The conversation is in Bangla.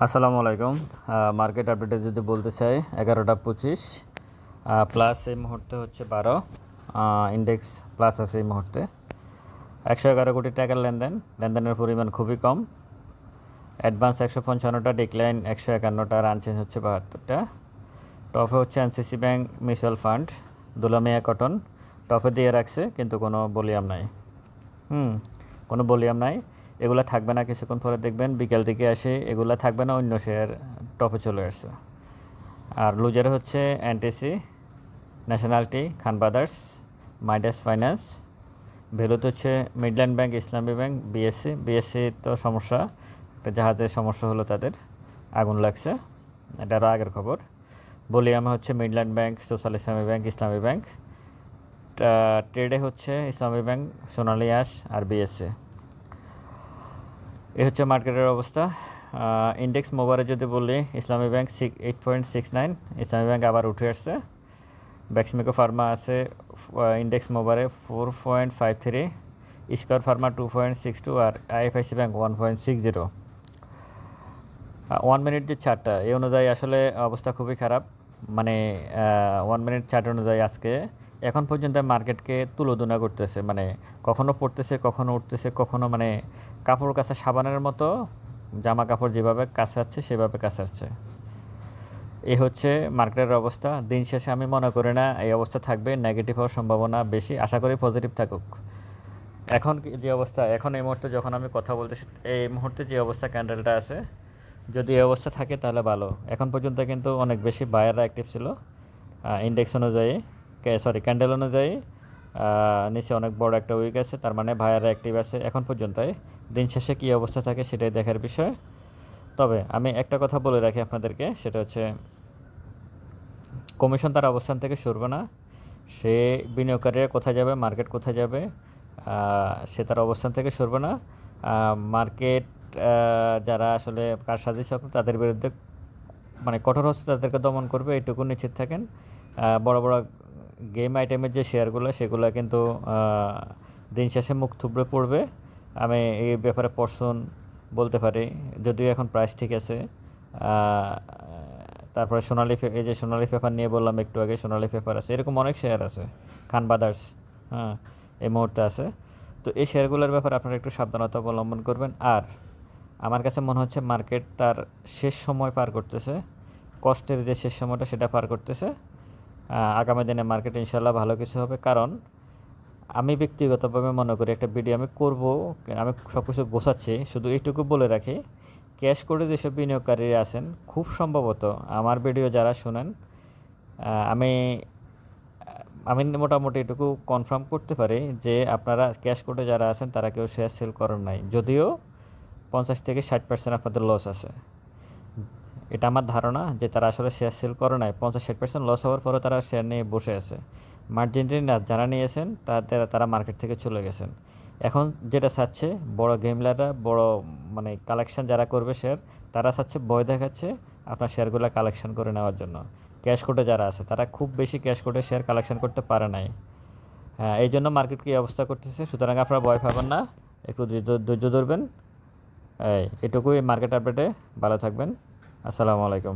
আসসালামু আলাইকুম। মার্কেট আপডেটে যদি বলতে চাই 11টা 25 প্লাস এই মুহূর্তে হচ্ছে 12, ইন্ডেক্স প্লাস আছে এই মুহূর্তে। 111 কোটি টাকার লেনদেনের পরিমাণ খুবই কম। অ্যাডভান্স 155টা, ডিক্লাইন 151টা, আর আনচেঞ্জ হচ্ছে 72টা। টপে হচ্ছে NCC bank mutual fund, Dulamia cotton টপে দিয়ে রাখছে, কিন্তু কোনো ভলিউম নাই। কোনো ভলিউম নাই। এগুলো থাকবে না, কিছুক্ষণ পরে দেখবেন বিকেল দিকে আসে এগুলো থাকবে না, অন্য শেয়ার টপে চলে আসছে। আর লুজার হচ্ছে এনটিসি, ন্যাশনালিটি, খান ব্রাদার্স, মাইডাস ফাইন্যান্স। ভ্যালুতে হচ্ছে মিডল্যান্ড ব্যাংক, ইসলামী ব্যাংক, বিএসসি তো সমস্যা, একটা জাহাজের সমস্যা হলো, তাদের আগুন লাগছে, এটা আরও আগের খবর। ভলিউমে হচ্ছে মিডল্যান্ড ব্যাংক, সোশ্যাল ইসলামী ব্যাংক, ইসলামী ব্যাংক। ট্রেডে হচ্ছে ইসলামী ব্যাংক, সোনালী আঁশ আর বিএসসি। এই হচ্ছে মার্কেটের অবস্থা। ইন্ডেক্স মোবারে যদি বলি, ইসলামী ব্যাংক 8.69, ইসলামী ব্যাংক আবার উঠে আসছে। ব্যাক্সমিকো ফার্মা আছে ইন্ডেক্স মোবারে 4.53, স্কয়ার ফার্মা 2.62, আর আইএফআইসি ব্যাংক 1.60। 1 মিনিট যে চার্টটা, এই অনুযায়ী আসলে অবস্থা খুবই খারাপ। মানে 1 মিনিট চার্ট অনুযায়ী আজকে এখন পর্যন্ত মার্কেটকে তুলোধনা করতেছে, মানে কখনো পড়তেছে, কখনো উঠতেছে, কখনো মানে কাপড় কাচা সাবানের মতো জামা কাপড় যেভাবে কাচাচ্ছে সেভাবে কাচাচ্ছে। এই হচ্ছে মার্কেটের অবস্থা। দিন শেষে আমি মনে করি না এই অবস্থা থাকবে, নেগেটিভ হওয়ার সম্ভাবনা বেশি, আশা করি পজিটিভ থাকুক। এখন যে অবস্থা, এখন এই মুহূর্তে যখন আমি কথা বলতেছি, এই মুহূর্তে যে অবস্থা ক্যান্ডেলটা আছে, যদি এই অবস্থা থাকে তাহলে ভালো। এখন পর্যন্ত কিন্তু অনেক বেশি বায়াররা অ্যাক্টিভ ছিল ইন্ডেক্স অনুযায়ী, ক্যান্ডেল অনুযায়ী। নিচে অনেক বড় একটা উইক আছে, তার মানে বায়াররা অ্যাক্টিভ আছে এখন পর্যন্ত। দিন শেষে কী অবস্থা থাকে সেটাই দেখার বিষয়। তবে আমি একটা কথা বলে রাখি আপনাদেরকে, সেটা হচ্ছে কমিশন তার অবস্থান থেকে সরবে না। সে বিনিয়োগকারীরা কোথায় যাবে, মার্কেট কোথায় যাবে, সে তার অবস্থান থেকে সরবে না। মার্কেট যারা আসলে কারসাজি চক্র, তাদের বিরুদ্ধে মানে কঠোর হস্তে তাদেরকে দমন করবে, এইটুকু নিশ্চিত থাকেন। বড় বড় গেম আইটেমের যে শেয়ারগুলো, সেগুলো কিন্তু দিন শেষে মুখ থুবড়ে পড়বে। আমি এই ব্যাপারে পর্সন বলতে পারি, যদিও এখন প্রাইস ঠিক আছে। তারপরে এই যে সোনালী পেপার নিয়ে বললাম একটু আগে, সোনালী পেপার আছে, এরকম অনেক শেয়ার আছে। খান ব্রাদার্স এই মুহূর্তে আছে। তো এই শেয়ারগুলোর ব্যাপারে আপনারা একটু সাবধানতা অবলম্বন করবেন। আর আমার কাছে মনে হচ্ছে মার্কেট তার শেষ সময় পার করতেছে, কষ্টের যে শেষ সময়টা সেটা পার করতেছে। আগামী দিনে মার্কেট ইনশাল্লাহ ভালো কিছু হবে। কারণ আমি ব্যক্তিগতভাবে মনে করি একটা ভিডিও আমি করব, আমি সব কিছু গোছাচ্ছি, শুধু এইটুকু বলে রাখি, ক্যাশ করে যেসব বিনিয়োগকারীরা আছেন, খুব সম্ভবত আমার ভিডিও যারা শুনেন, আমি আমি মোটামুটি এটুকু কনফার্ম করতে পারি যে আপনারা ক্যাশ কোডে যারা আছেন তারা কেউ শেয়ার সেল করেন নাই, যদিও 50 থেকে 60% আপনাদের লস আছে। এটা আমার ধারণা যে তারা আসলে শেয়ার সেল করে নাই। 50-60% লস হওয়ার পরেও তারা শেয়ার নিয়ে বসে আছে। মার্জিন যারা নিয়েছেন তারা মার্কেট থেকে চলে গেছেন। এখন যেটা চাচ্ছে বড় গেমলাররা, বড় মানে কালেকশন যারা করবে শেয়ার, তারা চাচ্ছে ভয় দেখাচ্ছে আপনার শেয়ারগুলো কালেকশন করে নেওয়ার জন্য। ক্যাশ কোডে যারা আছে তারা খুব বেশি ক্যাশ কোডে শেয়ার কালেকশন করতে পারে নাই। এই জন্য মার্কেট কী অবস্থা করতেছে। সুতরাং আপনারা ভয় পাবেন না, একটু ধৈর্য ধরবেন। এটুকুই মার্কেট আপডেটে। ভালো থাকবেন। আসসালামু আলাইকুম।